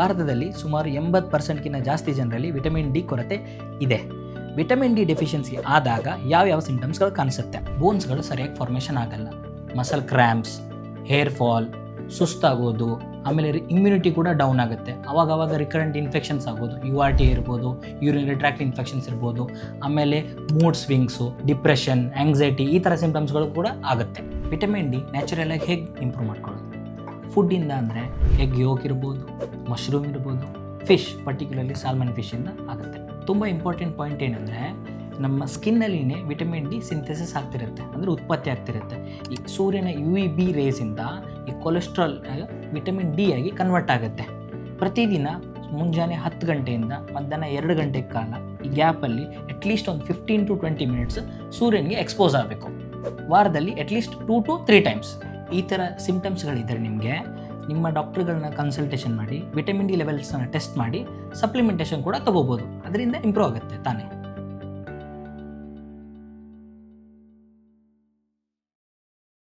ಭಾರತದಲ್ಲಿ ಸುಮಾರು 80%ಗಿಂತ ಜಾಸ್ತಿ ಜನರಲ್ಲಿ ವಿಟಮಿನ್ ಡಿ ಕೊರತೆ ಇದೆ. ವಿಟಮಿನ್ ಡಿ ಡೆಫಿಷಿಯನ್ಸಿ ಆದಾಗ ಯಾವ್ಯಾವ ಸಿಂಟಮ್ಸ್ಗಳು ಕಾಣಿಸುತ್ತೆ? ಬೋನ್ಸ್ಗಳು ಸರಿಯಾಗಿ ಫಾರ್ಮೇಷನ್ ಆಗಲ್ಲ, ಮಸಲ್ ಕ್ರ್ಯಾಂಪ್ಸ್, ಹೇರ್ ಫಾಲ್, ಸುಸ್ತಾಗೋದು, ಆಮೇಲೆ ಇಮ್ಯುನಿಟಿ ಕೂಡ ಡೌನ್ ಆಗುತ್ತೆ. ಅವಾಗವಾಗ ರಿಕರೆಂಟ್ ಇನ್ಫೆಕ್ಷನ್ಸ್ ಆಗೋದು, URT ಇರ್ಬೋದು, ಯೂರಿನರಿ ಟ್ರ್ಯಾಕ್ಟ್ ಇನ್ಫೆಕ್ಷನ್ಸ್ ಇರ್ಬೋದು, ಆಮೇಲೆ ಮೂಡ್ ಸ್ವಿಂಗ್ಸು, ಡಿಪ್ರೆಷನ್, ಆಂಗ್ಸೈಟಿ, ಈ ಥರ ಸಿಂಟಮ್ಸ್ಗಳು ಕೂಡ ಆಗುತ್ತೆ. ವಿಟಮಿನ್ ಡಿ ನ್ಯಾಚುರಲಾಗಿ ಹೇಗೆ ಇಂಪ್ರೂವ್ ಮಾಡ್ಕೊಳ್ಳೋದು? ಫುಡ್ಡಿಂದ ಅಂದರೆ ಎಗ್ ಯೋಕ್ ಇರ್ಬೋದು, ಮಶ್ರೂಮ್ ಇರ್ಬೋದು, ಫಿಶ್, ಪರ್ಟಿಕ್ಯುಲರ್ಲಿ ಸಾಲ್ಮನ್ ಫಿಶಿಂದ ಆಗುತ್ತೆ. ತುಂಬ ಇಂಪಾರ್ಟೆಂಟ್ ಪಾಯಿಂಟ್ ಏನಂದರೆ ನಮ್ಮ ಸ್ಕಿನ್ನಲ್ಲಿನೇ ವಿಟಮಿನ್ ಡಿ ಸಿಂಥೆಸಿಸ್ ಆಗ್ತಿರುತ್ತೆ, ಅಂದರೆ ಉತ್ಪತ್ತಿ ಆಗ್ತಿರುತ್ತೆ. ಈ ಸೂರ್ಯನ UVB ರೇಸಿಂದ ಈ ಕೊಲೆಸ್ಟ್ರಾಲ್ ವಿಟಮಿನ್ ಡಿ ಆಗಿ ಕನ್ವರ್ಟ್ ಆಗುತ್ತೆ. ಪ್ರತಿದಿನ ಮುಂಜಾನೆ 10 ಗಂಟೆಯಿಂದ ಮಧ್ಯಾಹ್ನ 2 ಗಂಟೆ ಕಾಲ ಈ ಗ್ಯಾಪಲ್ಲಿ ಅಟ್ಲೀಸ್ಟ್ ಒಂದು 15 to 20 ಮಿನಿಟ್ಸ್ ಸೂರ್ಯನಿಗೆ ಎಕ್ಸ್ಪೋಸ್ ಆಗಬೇಕು. ವಾರದಲ್ಲಿ ಅಟ್ಲೀಸ್ಟ್ 2 to 3 ಟೈಮ್ಸ್. ಈ ಥರ ಸಿಂಟಮ್ಸ್ಗಳಿದ್ದರೆ ನಿಮಗೆ ನಿಮ್ಮ ಡಾಕ್ಟರ್ಗಳನ್ನ ಕನ್ಸಲ್ಟೇಷನ್ ಮಾಡಿ ವಿಟಮಿನ್ ಡಿ ಲೆವೆಲ್ಸನ್ನು ಟೆಸ್ಟ್ ಮಾಡಿ ಸಪ್ಲಿಮೆಂಟೇಷನ್ ಕೂಡ ತೊಗೋಬೋದು. ಅದರಿಂದ ಇಂಪ್ರೂವ್ ಆಗುತ್ತೆ ತಾನೇ.